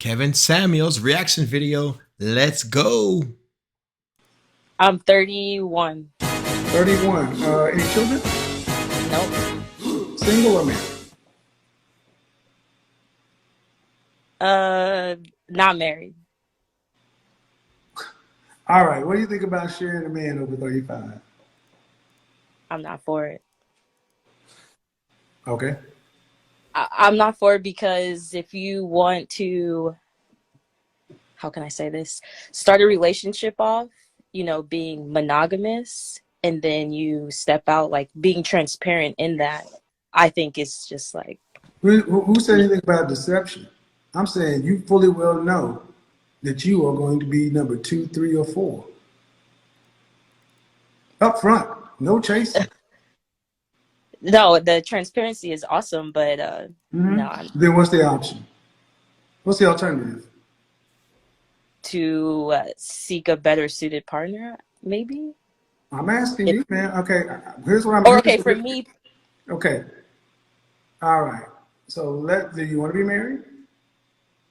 Kevin Samuels reaction video. Let's go. I'm 31. 31. Any children? Nope. Single or married? Uh, Not married. All right. What do you think about sharing a man over 35? I'm not for it. Okay. I'm not for it because if you want to, how can I say this? Start a relationship off, being monogamous, and then you step out, like being transparent in that, I think it's just like, Who said anything about deception? I'm saying you fully well know that you are going to be number 2, 3, or 4. Up front. No chasing. no, the transparency is awesome, but no, Then what's the option? What's the alternative? to seek a better suited partner, maybe. I'm asking If, you, man. Okay. Here's what I'm. or okay, for me, Okay. All right. So do you want to be married?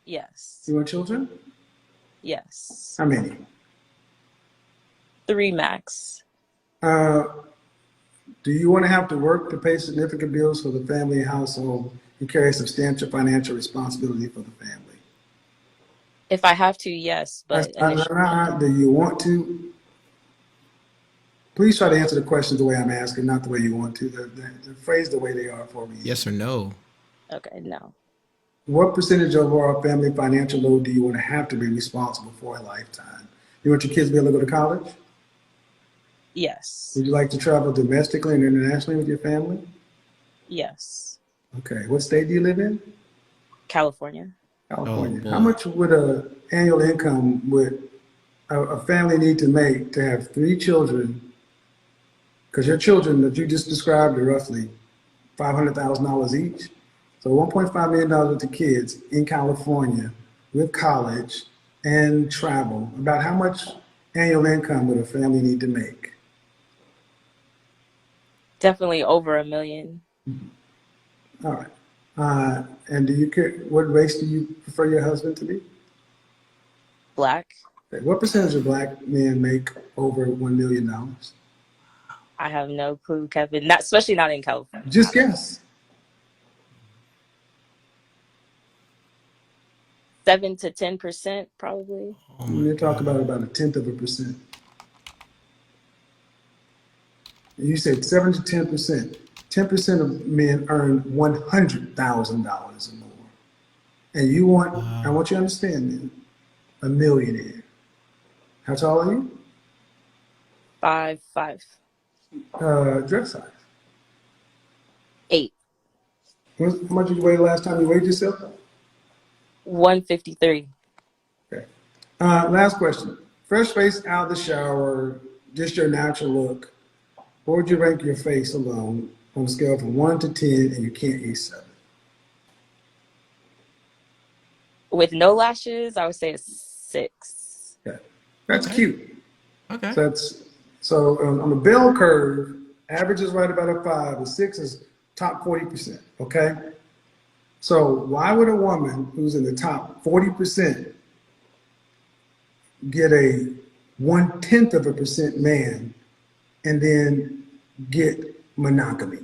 yes, You want children? yes, How many? 3 max. Uh, do you want to have to work to pay significant bills for the family and household and carry substantial financial responsibility for the family? If I have to, yes, but initially, Do you want to? Please try to answer the questions the way I'm asking, not the way you want to. They're phrased the way they are for me. Yes or no? okay, no, What percentage of our family financial load do you want to have to be responsible for a lifetime? You want your kids to be able to go to college? yes, Would you like to travel domestically and internationally with your family? yes, Okay. What state do you live in? California. Oh California. How boy. much would a annual income would a family need to make to have 3 children? Because your children that you just described are roughly $500,000 each. So $1.5 million with the kids in California with college and travel. About how much annual income would a family need to make? Definitely over a million. All right. And do you care, what race do you prefer your husband to be? Black. Okay. What percentage of black men make over $1 million? I have no clue, Kevin. Not especially not in California. Just guess. 7 to 10%, probably. Oh my You talk god. about a tenth of a percent. You said 7 to 10%. 10% of men earn $100,000 or more. And I Wow. want you to understand, man, a millionaire. How tall are you? 5'5", Dress size. 8, How much did you weigh the last time you weighed yourself? 153. Okay. Last question. Fresh face out of the shower, just your natural look. What would you rank your face alone on a scale from 1 to 10, and you can't eat 7? With no lashes, I would say a 6. Okay. That's Okay. cute. Okay. So on the bell curve, average is right about a 5, and 6 is top 40%. Okay. So why would a woman who's in the top 40% get a 1/10 of a percent man and then get monogamy?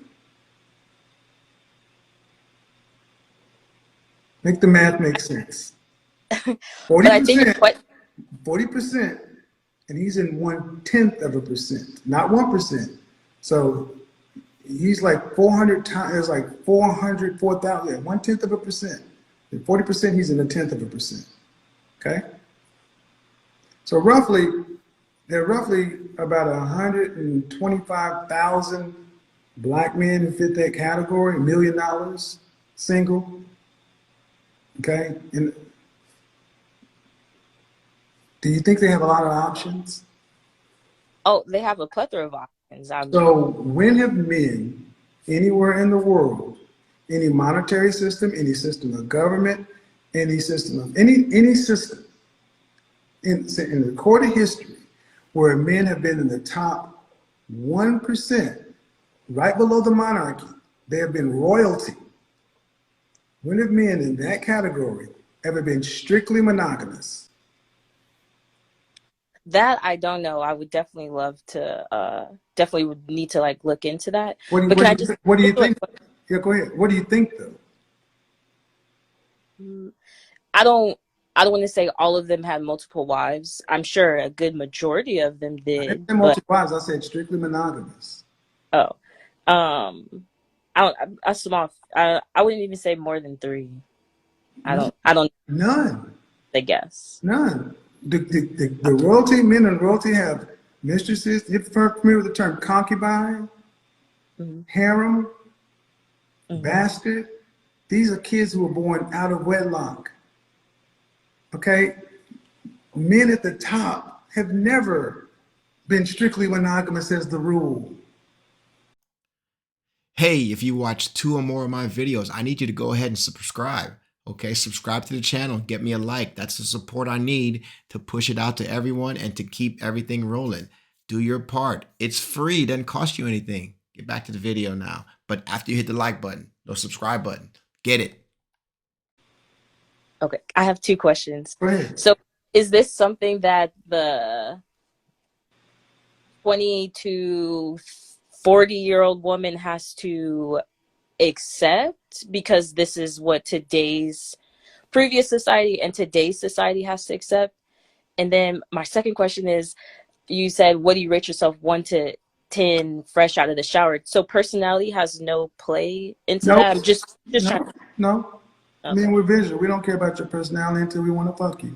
Make the math make sense. But I think 40%, 40%, and he's in 1/10 of a percent, not 1%. So he's like 400 times, it's like 400, 4,000, yeah, 1/10 of a percent. And 40%, he's in a tenth of a percent. Okay? So there are roughly about 125,000 black men who fit that category, $1 million, single. Okay? And do you think they have a lot of options? oh, they have a plethora of options. So when have men anywhere in the world, any monetary system, any system of government, any system of any system in recorded history where men have been in the top 1%, right below the monarchy, they have been royalty. When have men in that category ever been strictly monogamous? That I don't know. I would definitely love to. Definitely would need to like look into that. What do you, But what can do I you, just? what do you think? Yeah, go ahead. What do you think though? I don't. I don't want to say all of them had multiple wives. I'm sure a good majority of them I didn't did, say but multiple wives. I said strictly monogamous. oh, I don't. I small. I wouldn't even say more than three. I No, don't. I don't. none. I guess. None. The royalty, men and royalty have mistresses. You're familiar with the term concubine, Mm-hmm. harem, Mm-hmm. bastard. These are kids who were born out of wedlock. Okay? Men at the top have never been strictly monogamous as the rule. Hey, if you watch 2 or more of my videos, I need you to go ahead and subscribe. Okay, subscribe to the channel, get me a like. That's the support I need to push it out to everyone and to keep everything rolling. Do your part. It's free, it doesn't cost you anything. Get back to the video now. But after you hit the like button, the subscribe button, get it. Okay. I have two questions. Go ahead. So, is this something that the 20 to 40-year-old woman has to accept because this is what today's previous society and today's society has to accept? And then my second question is, you said, what do you rate yourself 1 to 10 fresh out of the shower? So personality has no play into Nope. that. I'm just trying. No, no. Okay. Men, we're visual. We don't care about your personality until we want to fuck you.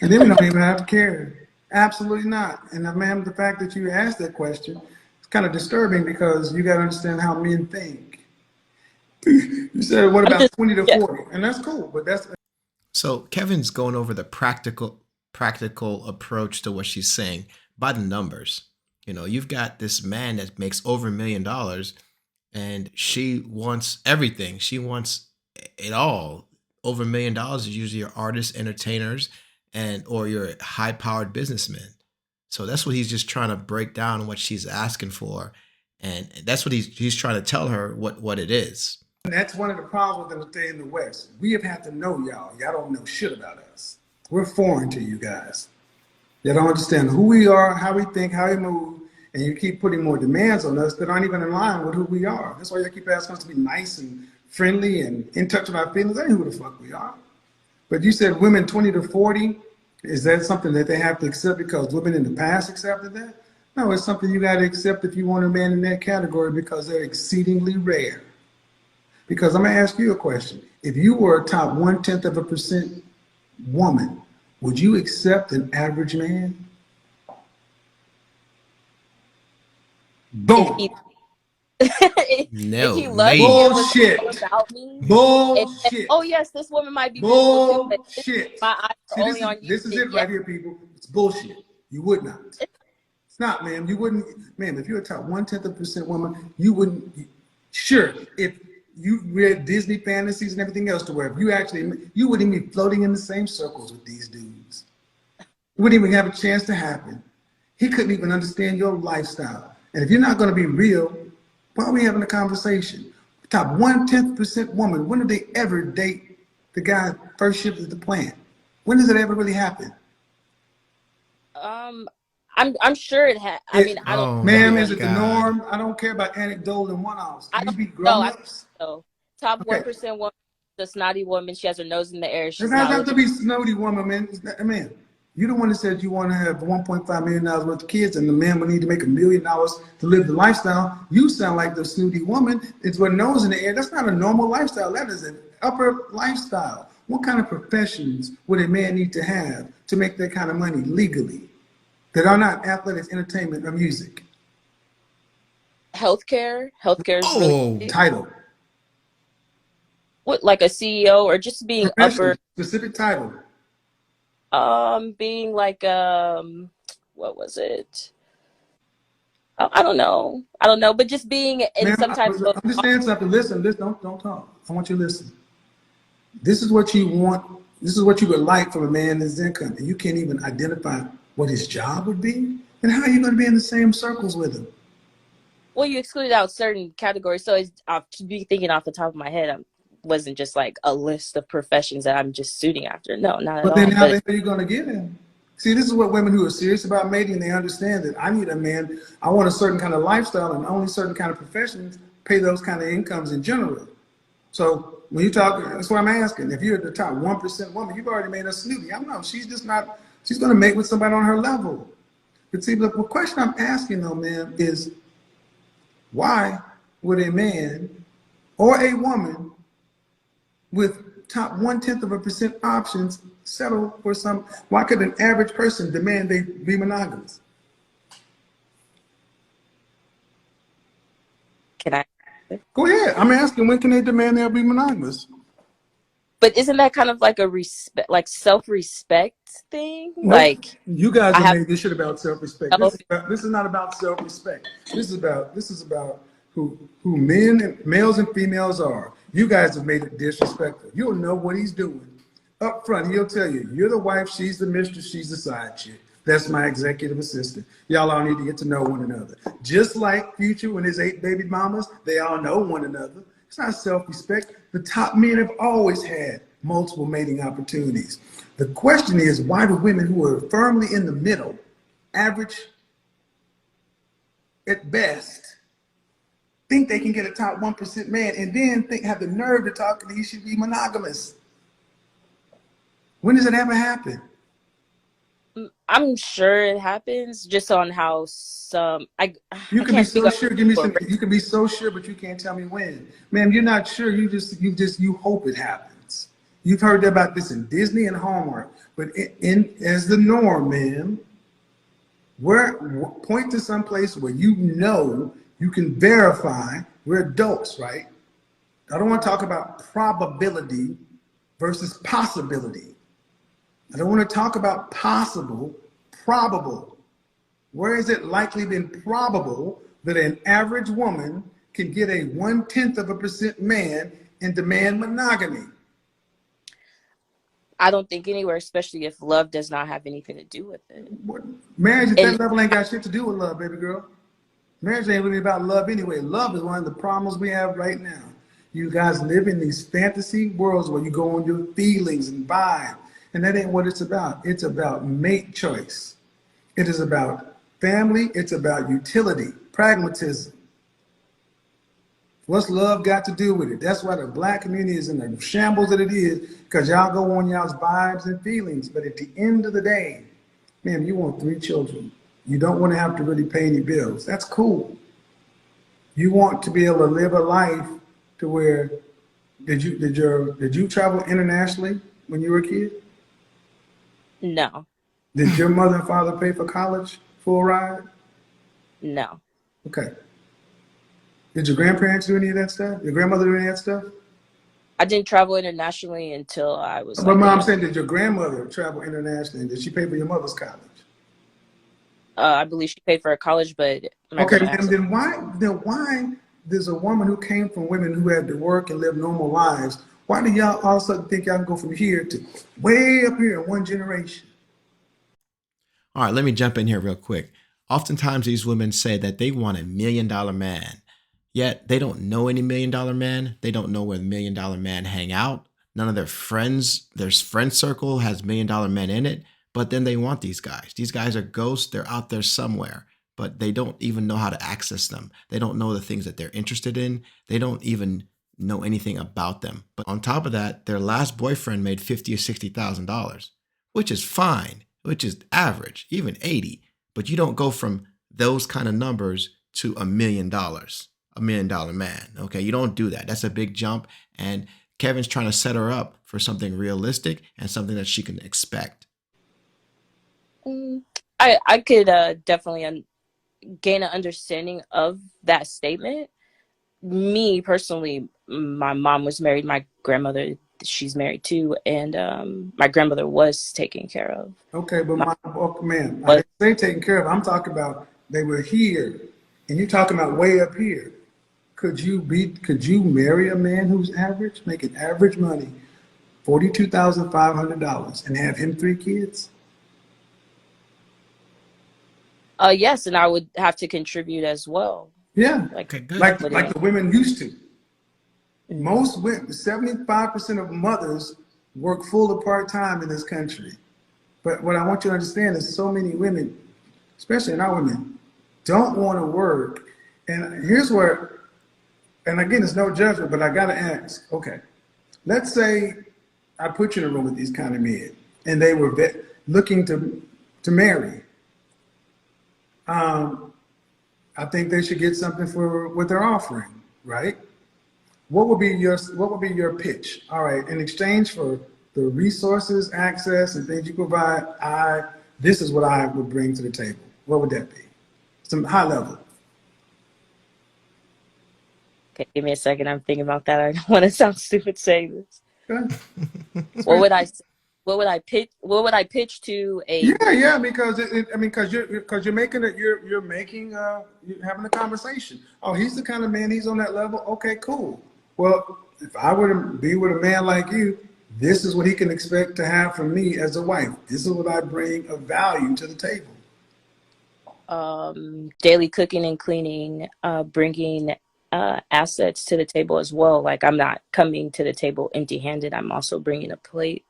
And then we don't even have to care. Absolutely not. And ma'am, the fact that you asked that question is kind of disturbing because you got to understand how men think. You said, what I'm about just 20 to yeah. 40? And that's cool, but that's So Kevin's going over the practical approach to what she's saying by the numbers. You know, you've got this man that makes over $1 million and she wants everything. She wants it all. Over $1 million is usually your artists, entertainers, and or your high-powered businessmen. So that's what he's just trying to break down what she's asking for. And that's what he's trying to tell her what it is. And that's one of the problems with them in the West. We have had to know y'all. Y'all don't know shit about us. We're foreign to you guys. Y'all don't understand who we are, how we think, how we move, and you keep putting more demands on us that aren't even in line with who we are. That's why you keep asking us to be nice and friendly and in touch with our feelings. That ain't who the fuck we are. But you said women 20 to 40. Is that something that they have to accept because women in the past accepted that? No, it's something you got to accept if you want a man in that category because they're exceedingly rare. Because I'm going to ask you a question. If you were a top 0.1% woman, would you accept an average man? If Boom. he if he No, loved me maybe. and was Bullshit. about me, and said, Bullshit. oh yes, this woman might be beautiful too, but Bullshit. my eyes are See, only on you, this is then it yeah. right here, people. It's bullshit. You would not. It's not, ma'am. You wouldn't, ma'am. If you're a top 0.1% woman, you wouldn't. Sure, if you read Disney fantasies and everything else to where if you wouldn't be floating in the same circles with these dudes. It wouldn't even have a chance to happen. He couldn't even understand your lifestyle. And if you're not going to be real, why are we having a conversation? Top 0.1% woman. When did they ever date the guy first shift at the plant? When does it ever really happen? I'm sure it had. I mean, I don't Oh know Ma'am, my is it the everyone. God. norm? I don't care about anecdotal and one-offs. I Can we don't be know. I grown-ups? don't know. Top Okay. 1% woman, the snotty woman. She has her nose in the air. It She's doesn't have to knowledgeable. be snooty woman, man. Man, you the one that said you want to have $1.5 million worth of kids and the man will need to make $1 million to live the lifestyle. You sound like the snooty woman. It's with nose in the air. That's not a normal lifestyle. That is an upper lifestyle. What kind of professions would a man need to have to make that kind of money legally that are not athletics, entertainment, or music? Healthcare. Healthcare is really Oh, big. Title. What, like a CEO or just being Profession. upper, Specific title. being like what was it? I don't know. I don't know, but just being in Man, some type of understand something. Listen, don't talk. I want you to listen. This is what you want. This is what you would like from a man in his income. And you can't even identify what his job would be. And how are you going to be in the same circles with him? well, you excluded out certain categories, so it's I'll be thinking off the top of my head. wasn't just like a list of professions that I'm just suiting after. No, not at But then all. how the But hell are you going to get him? See, this is what women who are serious about mating, they understand that I need a man. I want a certain kind of lifestyle, and only certain kind of professions pay those kind of incomes in general. So when you talk, that's what I'm asking. If you're at the top 1% woman, you've already made a snooty. I don't know. She's just not, she's going to mate with somebody on her level. But see, the question I'm asking though, man, is why would a man or a woman with top 1/10% options settle for some? Why could an average person demand they be monogamous? can I? Go ahead. I'm asking, when can they demand they'll be monogamous? But isn't that kind of like a respect, like self-respect thing? Nope. Like You guys I have have made this shit about self-respect. self. This is not about self-respect. This is about who men and males and females are. You guys have made it disrespectful. You'll know what he's doing. Up front, he'll tell you, you're the wife, she's the mistress, she's the side chick. That's my executive assistant. Y'all all need to get to know one another. Just like Future when his 8 baby mamas, they all know one another. It's not self-respect. The top men have always had multiple mating opportunities. The question is, why do women who are firmly in the middle, average at best, think they can get a top 1% man and then have the nerve to talk that he should be monogamous? When does it ever happen? I'm sure it happens just on how some You I can be can't speak so on sure. Give me for some. You can be so sure, but you can't tell me when. Ma'am, you're not sure. You hope it happens. You've heard about this in Disney and Hallmark, but in as the norm, ma'am. Where point to some place where you know you can verify. We're adults, right? I don't want to talk about probability versus possibility. I don't want to talk about possible, probable. Where is it likely been probable that an average woman can get a 1/10% man and demand monogamy? I don't think anywhere, especially if love does not have anything to do with it. What, marriage at And that level ain't got shit to do with love, baby girl. Marriage ain't really about love anyway. Love is one of the problems we have right now. You guys live in these fantasy worlds where you go on your feelings and vibe, and that ain't what it's about. It's about mate choice. It is about family. It's about utility, pragmatism. What's love got to do with it? That's why the black community is in the shambles that it is, because y'all go on y'all's vibes and feelings. But at the end of the day, man, you want 3 children. You don't want to have to really pay any bills. That's cool. You want to be able to live a life to where did you travel internationally when you were a kid? no, Did your mother and father pay for college full ride? no, Okay. Did your grandparents do any of that stuff? Your grandmother do any of that stuff? I didn't travel internationally until I was But like a mom young. saying, did your grandmother travel internationally? Did she pay for your mother's college? I believe she paid for her college, but my Okay, grandma ma'am, has. then why there's a woman who came from women who had to work and live normal lives? Why do y'all all of a sudden think y'all can go from here to way up here in one generation? All right, let me jump in here real quick. Oftentimes, these women say that they want $1 million man, yet they don't know any $1 million man. They don't know where the $1 million man hang out. None of their friend circle has $1 million men in it. But then they want these guys. These guys are ghosts. They're out there somewhere, but they don't even know how to access them. They don't know the things that they're interested in. They don't even know anything about them. But on top of that, their last boyfriend made $50,000 or $60,000, which is fine, which is average, even 80. But you don't go from those kind of numbers to $1 million man. Okay, you don't do that. That's a big jump. And Kevin's trying to set her up for something realistic and something that she can expect. Mm, I could definitely gain an understanding of that statement. Me personally, my mom was married. My grandmother, she's married too, and my grandmother was taken care of. Okay, but My man, I was didn't say taken care of. I'm talking about they were here, and you're talking about way up here. Could you marry a man who's average, making average money, $42,500, and have him 3 kids? yes, and I would have to contribute as well. Yeah, Like Okay, good. what do you like mean? the women used to. Most women, 75% of mothers work full or part-time in this country. But what I want you to understand is so many women, especially in our women, don't want to work. And here's where, and again, it's no judgment, but I got to ask, okay, let's say I put you in a room with these kind of men and they were looking to marry. I think they should get something for what they're offering, right? What would be your pitch? All right, in exchange for the resources, access, and things you provide, this is what I would bring to the table. What would that be? Some high level. Okay, give me a second. I'm thinking about that. I don't want to sound stupid saying this. Okay. What would I what would I pitch? What would I pitch to a? Yeah, because you're making it, you're having a conversation. Oh, he's the kind of man, he's on that level. Okay, cool. Well, if I were to be with a man like you, this is what he can expect to have from me as a wife. This is what I bring of value to the table. Daily cooking and cleaning, bringing assets to the table as well. Like, I'm not coming to the table empty-handed. I'm also bringing a plate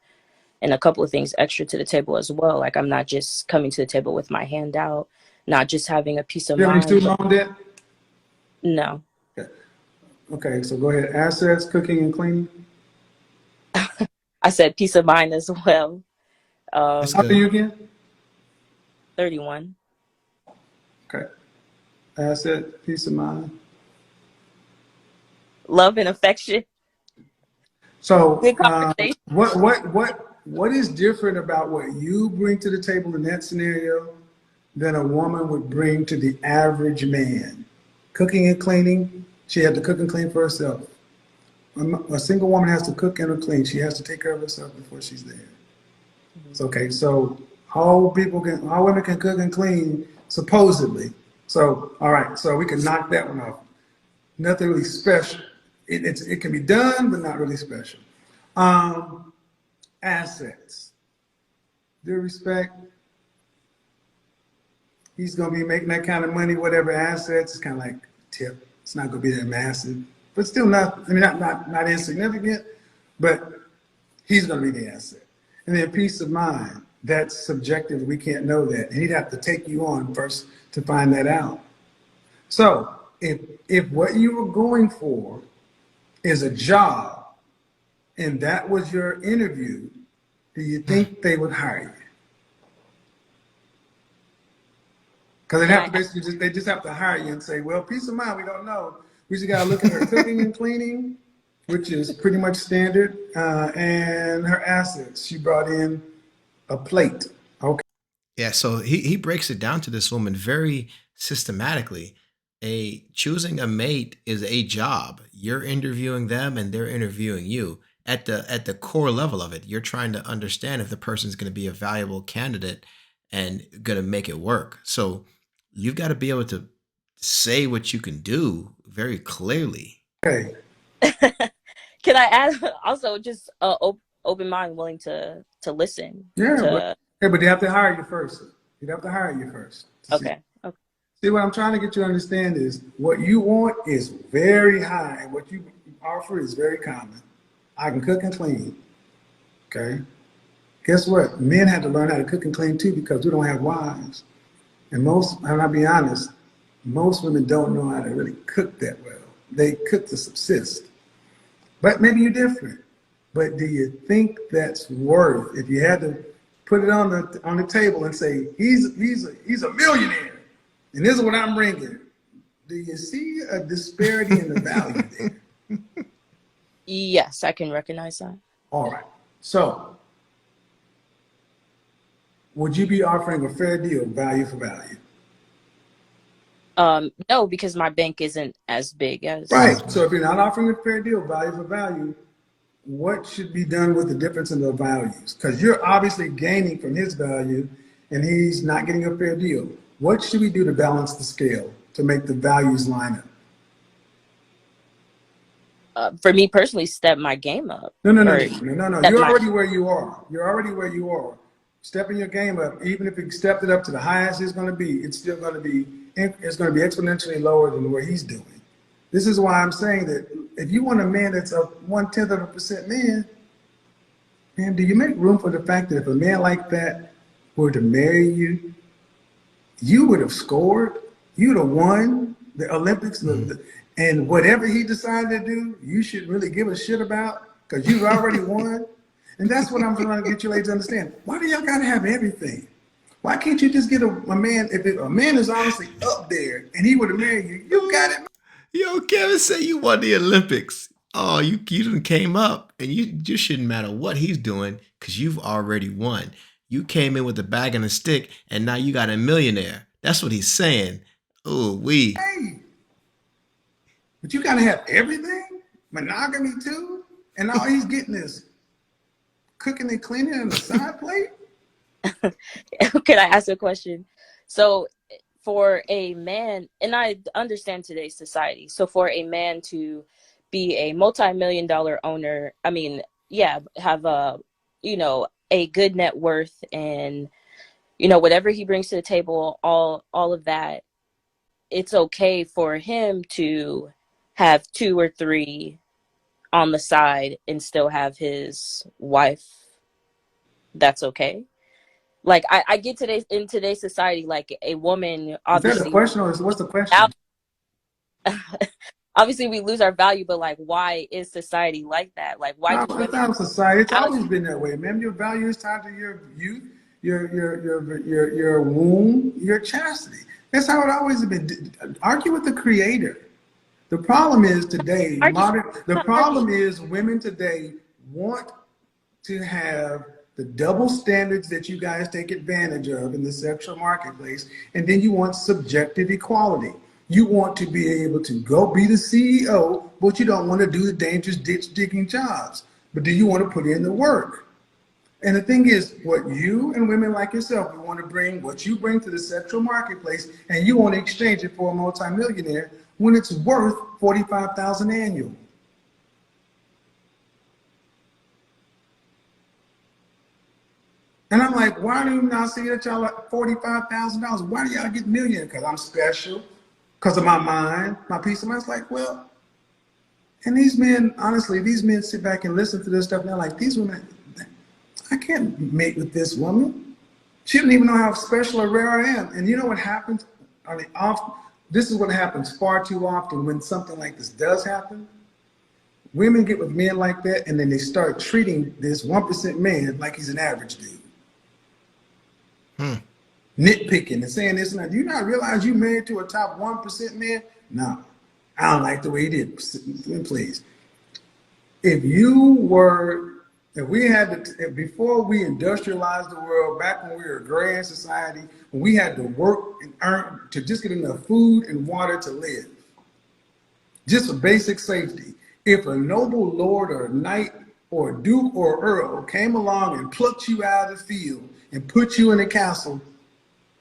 and a couple of things extra to the table as well. Like, I'm not just coming to the table with my hand out, not just having a peace of Do you have any mind. student loan debt? No. Okay, so go ahead. Assets, cooking and cleaning. I said peace of mind as well. How old are you again? 31. Okay. Asset, peace of mind. Love and affection. So, Good conversation. what is different about what you bring to the table in that scenario than a woman would bring to the average man? Cooking and cleaning, she had to cook and clean for herself. A single woman has to cook and clean. She has to take care of herself before she's there. It's okay. So how women can cook and clean supposedly. So all right. So we can knock that one off. Nothing really special. It can be done, but not really special. Assets. Due respect. He's going to be making that kind of money, whatever assets. It's kind of like tip. It's not going to be that massive, but still not insignificant, but he's going to be the asset. And then peace of mind. That's subjective. We can't know that. And he'd have to take you on first to find that out. So if what you were going for is a job and that was your interview, do you think they would hire you? Because they have to basically they just have to hire you and say, well, peace of mind, we don't know. We just got to look at her cooking and cleaning, which is pretty much standard, and her assets. She brought in a plate. Okay. Yeah, so he breaks it down to this woman very systematically. Choosing a mate is a job. You're interviewing them and they're interviewing you. At the core level of it, you're trying to understand if the person's going to be a valuable candidate and going to make it work. So you've got to be able to say what you can do very clearly. Okay. Can I add also just open mind, willing to listen? Yeah, but they have to hire you first. You'd have to hire you first. Okay. See, what I'm trying to get you to understand is what you want is very high, and what you offer is very common. I can cook and clean. Okay. Guess what? Men had to learn how to cook and clean too because we don't have wives. And I'll be honest, most women don't know how to really cook that well. They cook to subsist. But maybe you're different. But do you think that's worth, if you had to put it on the table and say, he's a millionaire, and this is what I'm bringing, do you see a disparity in the value there? Yes, I can recognize that. All right. So would you be offering a fair deal, value for value? No, because my bank isn't as big as. Right. So if you're not offering a fair deal, value for value, what should be done with the difference in the values? Because you're obviously gaining from his value and he's not getting a fair deal. What should we do to balance the scale to make the values line up? For me personally, step my game up. No. You're already where you are. Stepping your game up, even if you stepped it up to the highest it's going to be, it's going to be exponentially lower than where he's doing. This is why I'm saying that if you want a man that's a 0.1% man, man, do you make room for the fact that if a man like that were to marry you, you would have scored, you'd have won the Olympics, and whatever he decided to do, you should really give a shit about because you've already won. And that's what I'm trying to get you ladies to understand. Why do y'all gotta have everything? Why can't you just get a man? If a man is honestly up there and he would have married you, you got it. Yo, Kevin said you won the Olympics. Oh, you done came up, and you just shouldn't matter what he's doing because you've already won. You came in with a bag and a stick, and now you got a millionaire. That's what he's saying. Oh, Hey, but you gotta have everything, monogamy too, and all he's getting is cooking and cleaning on the side plate. Can I ask a question? So for a man, and I understand today's society, so for a man to be a multi-million-dollar owner, I mean, yeah, have a, you know, a good net worth, and, you know, whatever he brings to the table, all of that, it's okay for him to have 2 or 3 on the side and still have his wife. That's okay. Like, I get in today's society, like, a woman, Is that a obviously, question or what's the question? obviously we lose our value, but like, why is society like that? Like, why No, do it's women not society. It's out? always been that way, man. Your value is tied to your youth, your womb, your chastity. That's how it always has been. Argue with the creator. The problem is today, the problem is women today want to have the double standards that you guys take advantage of in the sexual marketplace, and then you want subjective equality. You want to be able to go be the CEO, but you don't want to do the dangerous ditch digging jobs. But do you want to put in the work? And the thing is, what you and women like yourself, you want to bring what you bring to the sexual marketplace, and you want to exchange it for a multimillionaire when it's worth $45,000 annual. And I'm like, why do you not see that y'all like $45,000? Why do y'all get million? Because I'm special, because of my mind, my peace of mind. It's like, well, and these men, honestly, these men sit back and listen to this stuff, and they're like, these women, I can't mate with this woman. She doesn't even know how special or rare I am. And you know what happens? I mean, this is what happens far too often when something like this does happen. Women get with men like that, and then they start treating this 1% man like he's an average dude. Nitpicking and saying this and that. Do you not realize you married to a top 1% man? No, I don't like the way he did. Please. If we had to, before we industrialized the world, back when we were a grand society, when we had to work and earn to just get enough food and water to live, just for basic safety. If a noble lord or a knight or a duke or earl came along and plucked you out of the field and put you in a castle,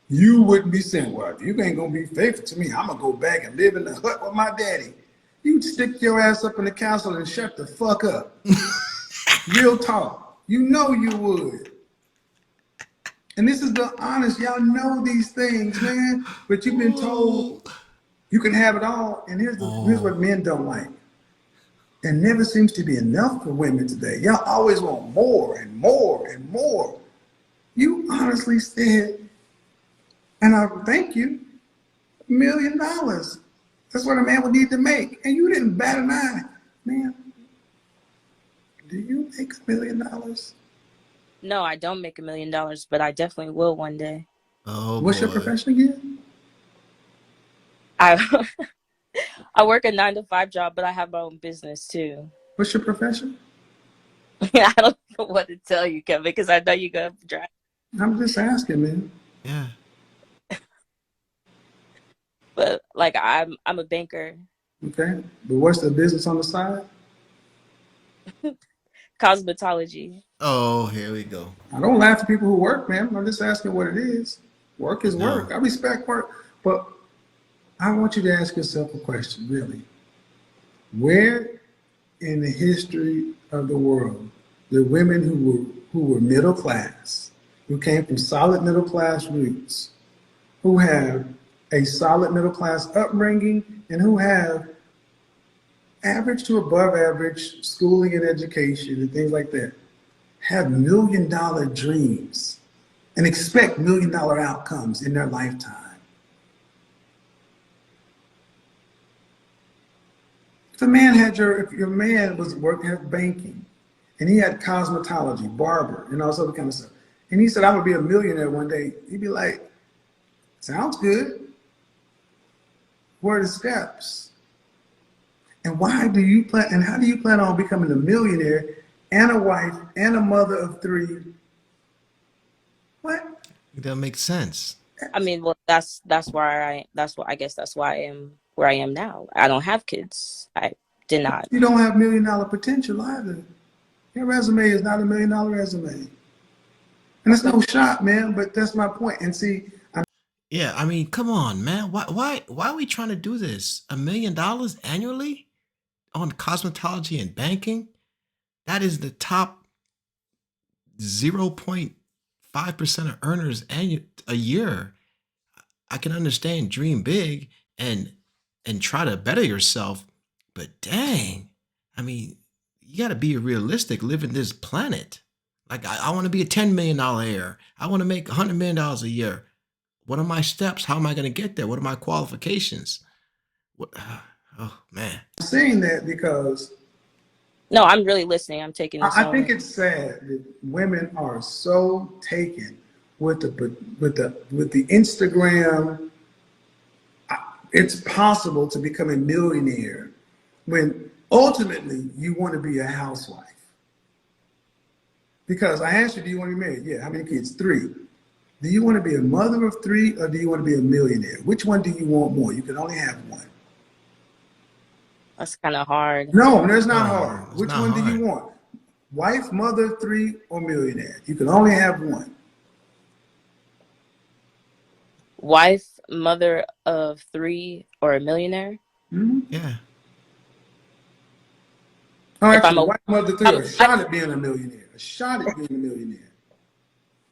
you wouldn't be saying, well, if you ain't gonna be faithful to me, I'm gonna go back and live in the hut with my daddy. You'd stick your ass up in the castle and shut the fuck up. Real talk. You know you would. And this is the honest, y'all know these things, man. But you've been told you can have it all. And here's what men don't like. There never seems to be enough for women today. Y'all always want more and more and more. You honestly said, and I thank you, $1 million. That's what a man would need to make. And you didn't bat an eye. Man, do you make $1 million? No, I don't make $1 million, but I definitely will one day. Oh, What's your boy. profession again? I I work a 9-to-5 job, but I have my own business too. What's your profession? I don't know what to tell you, Kevin, because I know you're gonna drive. I'm just asking, man. Yeah. But like, I'm a banker. Okay. But what's the business on the side? Cosmetology. Oh, here we go. I don't laugh at people who work, man. I'm just asking what it is. Work is No. work. I respect work. But I want you to ask yourself a question, really. Where in the history of the world, the women who were middle class, who came from solid middle class roots, who have a solid middle class upbringing, and who have average to above average schooling and education and things like that have $1 million dreams and expect $1 million outcomes in their lifetime. If your man was working at banking and he had cosmetology, barber, and all this other kind of stuff, and he said, "I would be a millionaire one day," he'd be like, "Sounds good. What are the steps? And why do you plan? And how do you plan on becoming a millionaire and a wife and a mother of 3? What? It doesn't make sense. I mean, well, I guess that's why I am where I am now. I don't have kids. I did not. You don't have $1 million potential either. Your resume is not a $1 million resume. And that's no shot, man, but that's my point. And see, Yeah, I mean, come on, man. Why are we trying to do this? $1 million annually on cosmetology and banking? That is the top 0.5% of earners a year. I can understand dream big and try to better yourself, but dang, I mean, you got to be realistic living this planet. Like I want to be a $10 million heir. I want to make $100 million a year. What are my steps? How am I going to get there? What are my qualifications? What? Oh man. I'm saying that because No, I'm really listening. I'm taking this I on. think it's sad that women are so taken with the Instagram. It's possible to become a millionaire when ultimately you want to be a housewife. Because I asked you, do you want to be married? Yeah. How many kids? 3. Do you want to be a mother of 3 or do you want to be a millionaire? Which one do you want more? You can only have one. That's kind of hard. No, that's not No, hard. it's Which not one do hard. you want? Wife, mother, 3, or millionaire? You can only have one. Wife, mother of 3, or a millionaire. Mm-hmm. Yeah. Oh, If I'm actually, a, wife, mother, 3, I'm or a shot at being a millionaire. A shot at being a millionaire.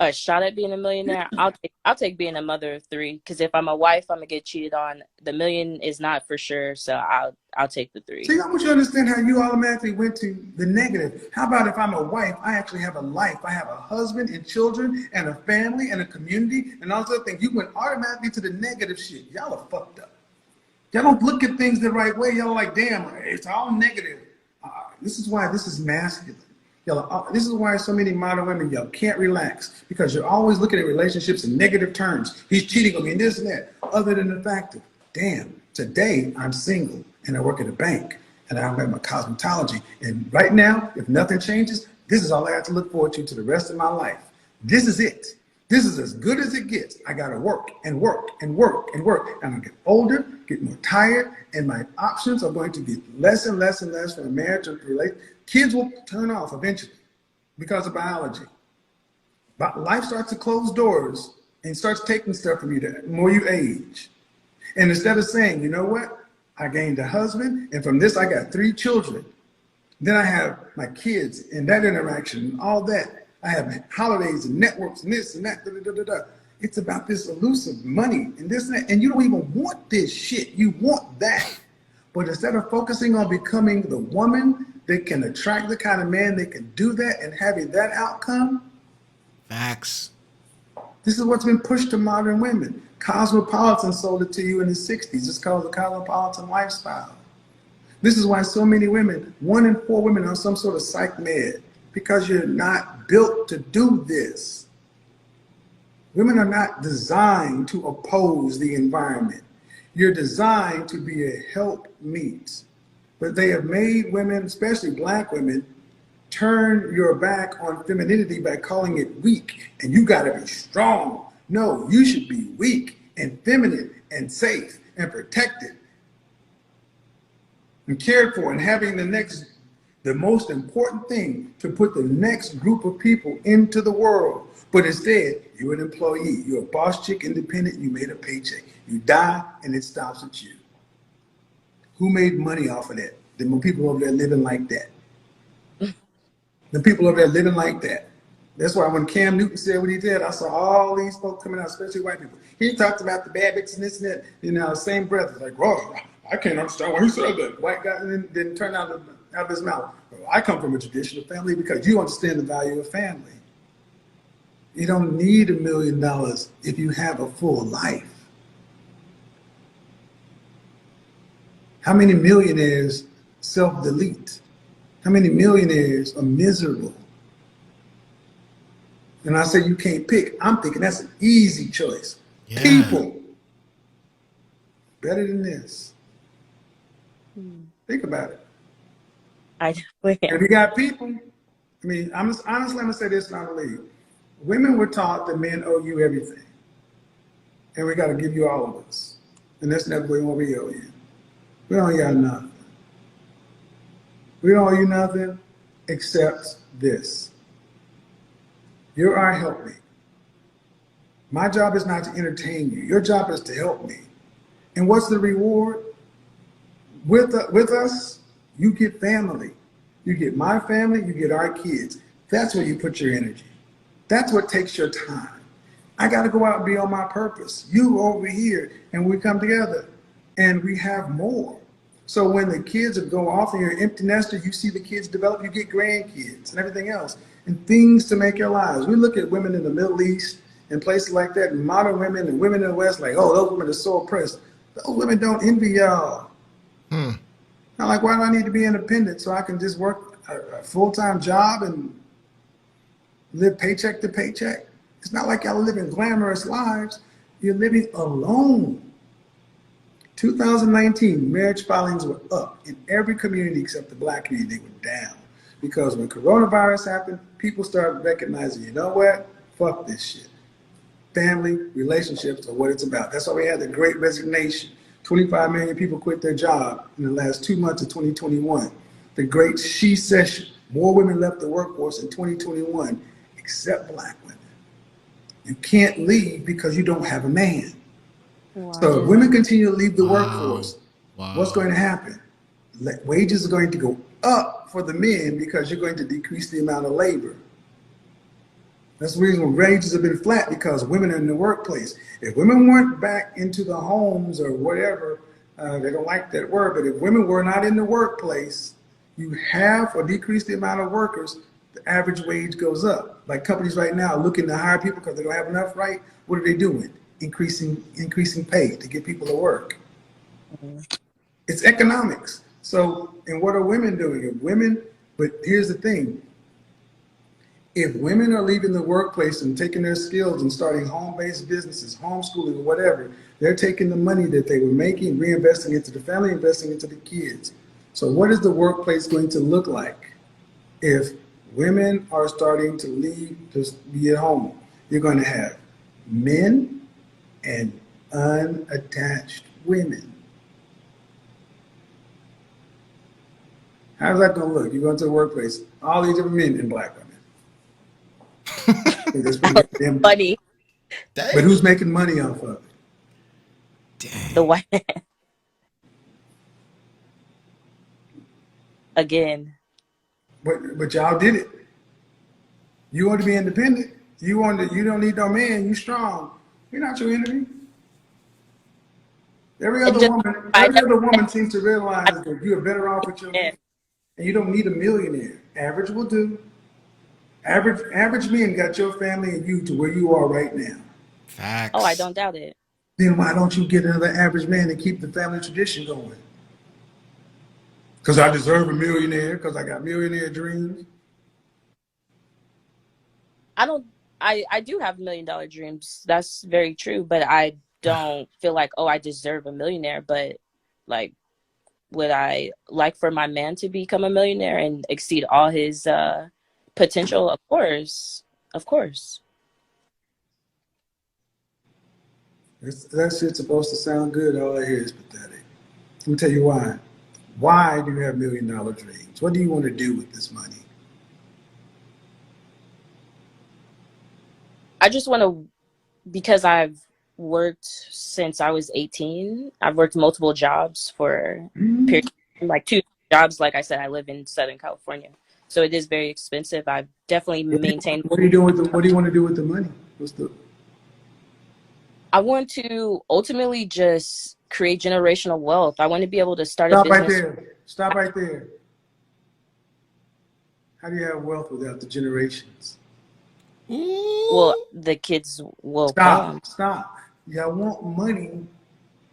a shot at being a millionaire, I'll take being a mother of 3. Because if I'm a wife, I'm gonna get cheated on. The million is not for sure, so I'll take the 3. See, I want you to understand how you automatically went to the negative. How about if I'm a wife, I actually have a life. I have a husband and children and a family and a community and all those other things. You went automatically to the negative shit. Y'all are fucked up. Y'all don't look at things the right way. Y'all are like, damn, it's all negative. This is why this is masculine. This is why so many modern women, y'all can't relax because you're always looking at relationships in negative terms. He's cheating on me and this and that. Other than the fact of, damn, today I'm single and I work at a bank and I have my cosmetology. And right now, if nothing changes, this is all I have to look forward to the rest of my life. This is it. This is as good as it gets. I gotta work and work and work and work. And I get older, get more tired, and my options are going to get less and less and less for a marriage or relate. Kids will turn off eventually because of biology. But life starts to close doors and starts taking stuff from you the more you age. And instead of saying, you know what? I gained a husband, and from this I got 3 children. Then I have my kids and that interaction and all that. I have holidays and networks and this and that. Da, da, da, da, da. It's about this elusive money and this and that. And you don't even want this shit. You want that. But instead of focusing on becoming the woman that can attract the kind of man that can do that and having that outcome, Facts. this is what's been pushed to modern women. Cosmopolitan sold it to you in the 60s. It's called the cosmopolitan lifestyle. This is why so many women, 1 in 4 women, are on some sort of psych med, because you're not built to do this. Women are not designed to oppose the environment. You're designed to be a helpmeet. But they have made women, especially black women, turn your back on femininity by calling it weak. And you gotta be strong. No, you should be weak and feminine and safe and protected and cared for, and having the most important thing, to put the next group of people into the world. But instead, you're an employee. You're a boss chick, independent. You made a paycheck. You die, and it stops at you. Who made money off of that? The people over there living like that. The people over there living like that. That's why when Cam Newton said what he did, I saw all these folks coming out, especially white people. He talked about the bad bitches and this and that. You know, same breath. It's like, oh, I can't understand why he said that. White guy didn't turn out of his mouth. Well, I come from a traditional family because you understand the value of family. You don't need $1 million if you have a full life. How many millionaires self-delete? How many millionaires are miserable? And I say you can't pick. I'm thinking that's an easy choice. Yeah. People better than this. Think about it. I definitely If you got people, I mean, honestly, I'm gonna say this, and I believe women were taught that men owe you everything, and we got to give you all of us, and that's never what we owe you. We don't owe you nothing. We don't owe you nothing except this. You're our helpmate. My job is not to entertain you. Your job is to help me. And what's the reward? With us, you get family. You get my family, you get our kids. That's where you put your energy. That's what takes your time. I got to go out and be on my purpose. You over here, and we come together, and we have more. So when the kids go off and you're an empty nester, you see the kids develop, you get grandkids and everything else, and things to make your lives. We look at women in the Middle East and places like that, and modern women and women in the West, like, oh, those women are so oppressed. Those women don't envy y'all. Hmm. I'm like, why do I need to be independent so I can just work a full-time job and live paycheck to paycheck? It's not like y'all are living glamorous lives. You're living alone. 2019, marriage filings were up in every community except the Black community. They were down because when coronavirus happened, people started recognizing, you know what? Fuck this shit. Family relationships are what it's about. That's why we had the Great Resignation. 25 million people quit their job in the last 2 months of 2021. The Great She-Cession. More women left the workforce in 2021, except Black women. You can't leave because you don't have a man. So if women continue to leave the workforce, what's going to happen? Wages are going to go up for the men because you're going to decrease the amount of labor. That's the reason wages have been flat, because women are in the workplace. If women weren't back into the homes or whatever, they don't like that word, but if women were not in the workplace, you have or decrease the amount of workers, the average wage goes up. Like companies right now looking to hire people because they don't have enough, right? What are they doing? Increasing pay to get people to work. It's economics. So, and what are women doing? If women, but here's the thing. If women are leaving the workplace and taking their skills and starting home-based businesses, homeschooling or whatever, they're taking the money that they were making, reinvesting into the family, investing into the kids. So what is the workplace going to look like if women are starting to leave to be at home? You're going to have men and unattached women. How's that going to look? You go into the workplace, all these different men and Black women. Funny. But who's making money off of it? Dang. The white man. Again. But y'all did it. You want to be independent. You don't need no man. You strong. You're not your enemy. Every other woman seems to realize that you are better off with your man, and you don't need a millionaire. Average will do. Average men got your family and you to where you are right now. Facts. Oh, I don't doubt it. Then why don't you get another average man and keep the family tradition going? Because I deserve a millionaire, because I got millionaire dreams. I do have $1 million dreams. That's very true. But I don't feel like, oh, I deserve a millionaire. But like, would I like for my man to become a millionaire and exceed all his potential? Of course. Of course. That shit's supposed to sound good. All I hear is pathetic. Let me tell you why. Why do you have $1 million dreams? What do you want to do with this money? I just want to, because I've worked since I was 18. I've worked multiple jobs for like 2 jobs. Like I said, I live in Southern California, so it is very expensive. I've definitely maintained. What do you want to do with the money? I want to ultimately just create generational wealth. I want to be able to start a Stop right business. there. Stop right there. How do you have wealth without the generations? Well, Ooh. the kids will come. Stop. Stop. Y'all want money,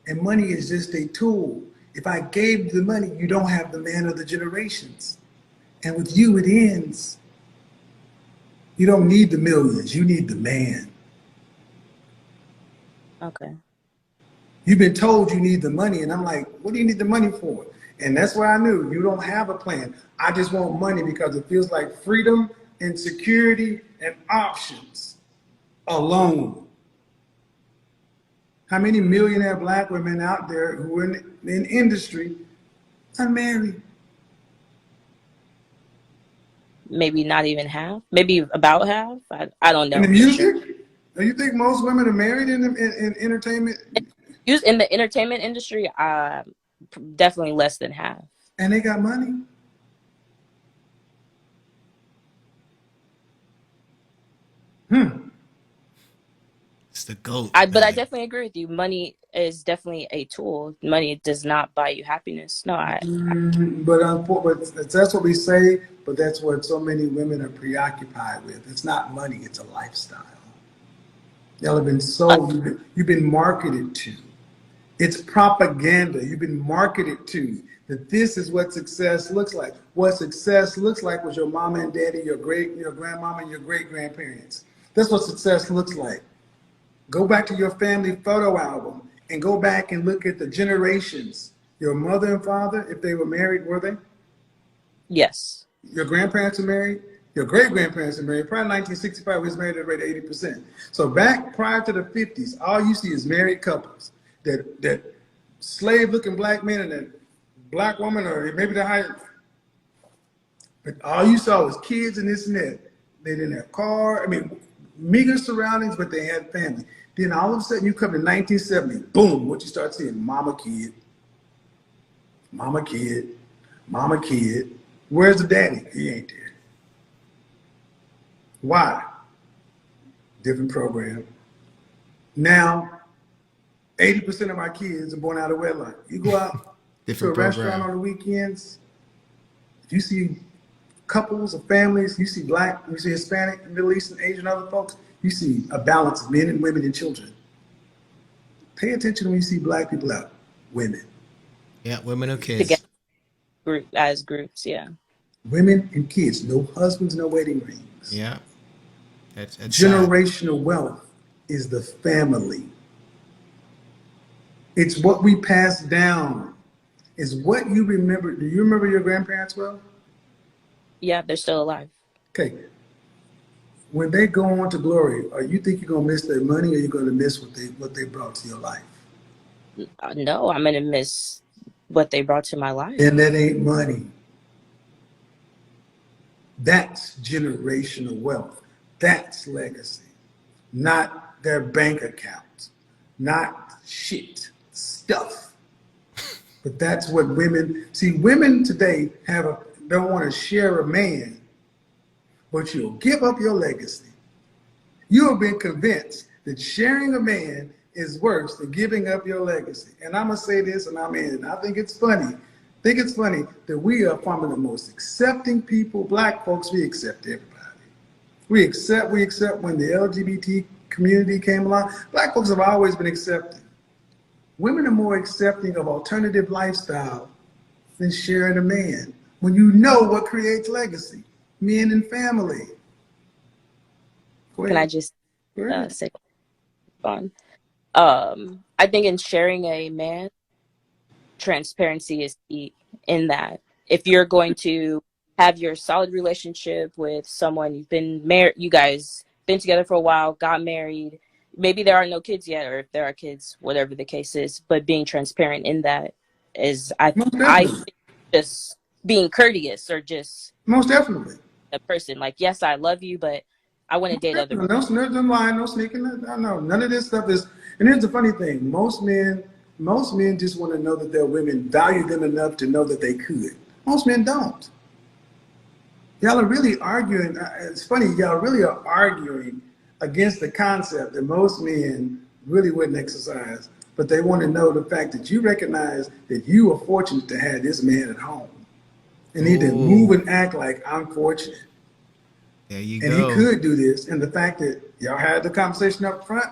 and money is just a tool. If I gave the money, you don't have the man of the generations. And with you, it ends. You don't need the millions. You need the man. Okay. You've been told you need the money, and I'm like, what do you need the money for? And that's why I knew you don't have a plan. I just want money because it feels like freedom and security and options alone. How many millionaire black women out there who are in industry unmarried? Maybe not even half. Maybe about half. I don't In the know for sure. music? Do you think most women are married in entertainment? Use in the entertainment industry, definitely less than half. And they got money? It's the goat, But I man. definitely agree with you. Money is definitely a tool. Money does not buy you happiness. No, But that's what we say, but that's what so many women are preoccupied with. It's not money, it's a lifestyle. Y'all have been sold, you've been marketed to. It's propaganda. You've been marketed to that this is what success looks like. What success looks like was your mama and daddy, your grandmama, and your great grandparents. That's what success looks like. Go back to your family photo album and go back and look at the generations. Your mother and father, if they were married, were they? yes. Your grandparents are married. Your great grandparents are married. Probably 1965 was married at a rate of 80%. So back prior to the 50s, all you see is married couples. That slave-looking black men and that black woman, or maybe the higher. But all you saw was kids and this and that. They didn't have car. I mean, meager surroundings, but they had family. Then all of a sudden you come to 1970, boom, what you start seeing, mama, kid, mama, kid, mama, kid. Where's the daddy? He ain't there. Why? Different program. Now, 80% of our kids are born out of wedlock. You go out to a Different restaurant program. on the weekends, if you see couples or families, you see black, you see Hispanic, Middle Eastern, Asian, other folks, you see a balance of men and women and children. Pay attention when you see black people out, women. Yeah, women or Together, kids. as groups, yeah. Women and kids, no husbands, no wedding rings. Yeah, that's sad. Generational wealth is the family. It's what we pass down. It's what you remember. Do you remember your grandparents well? Yeah, they're still alive. Okay. When they go on to glory, or you think you're gonna miss their money, or you're gonna miss what they brought to your life? No, I'm gonna miss what they brought to my life. And that ain't money. That's generational wealth. That's legacy. Not their bank accounts. Not shit. Stuff. But that's what women see. Women today don't want to share a man, but you'll give up your legacy. You have been convinced that sharing a man is worse than giving up your legacy. And I'm gonna say this, and I think it's funny. I think it's funny that we are one of the most accepting people. Black folks, we accept everybody. We accept when the LGBT community came along. Black folks have always been accepting. Women are more accepting of alternative lifestyle than sharing a man. When you know what creates legacy, men and family. Go Can I ahead. just Go ahead. say fun? I think in sharing a man, transparency is key in that. If you're going to have your solid relationship with someone, you've been married, you guys been together for a while, got married, maybe there are no kids yet, or if there are kids, whatever the case is, but being transparent in that is, Most I definitely. think, just being courteous, or just Most definitely. a person like, yes, I love you, but I want to date other No, women. no lying, no sneaking. No, none of this stuff is. And here's the funny thing: most men just want to know that their women value them enough to know that they could. Most men don't. Y'all are really arguing. It's funny. Y'all really are arguing against the concept that most men really wouldn't exercise but they want to know the fact that you recognize that you are fortunate to have this man at home and need to move Oh, and act like I'm fortunate. there you And he go. could do this. And the fact that y'all had the conversation up front,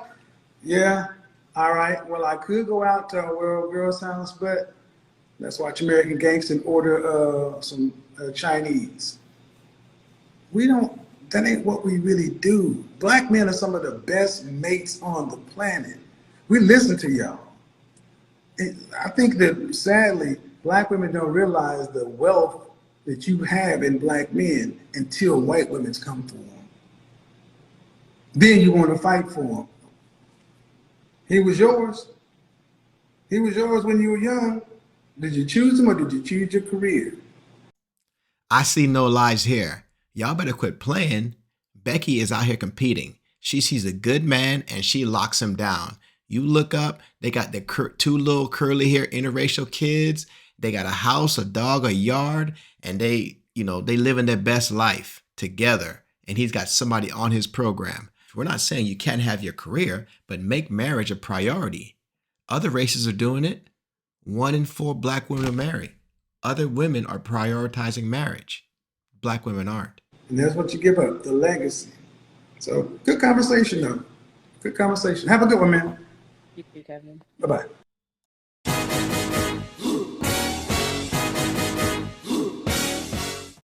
yeah, all right, well, I could go out to a World Girls House, but let's watch American Gangster and order some Chinese. We don't, that ain't what we really do. Black men are some of the best mates on the planet. We listen to y'all. I think that sadly, black women don't realize the wealth that you have in black men until white women's come for them. Then you want to fight for him. He was yours. He was yours when you were young. Did you choose him or did you choose your career? I see no lies here. Y'all better quit playing. Becky is out here competing. She sees a good man and she locks him down. You look up, they got their two little curly hair interracial kids. They got a house, a dog, a yard, and they living their best life together. And he's got somebody on his program. We're not saying you can't have your career, but make marriage a priority. Other races are doing it. 1 in 4 black women are married. Other women are prioritizing marriage. Black women aren't. And that's what you give up, the legacy. So good conversation though. Good conversation. Have a good one, man. You too, Kevin. Bye-bye.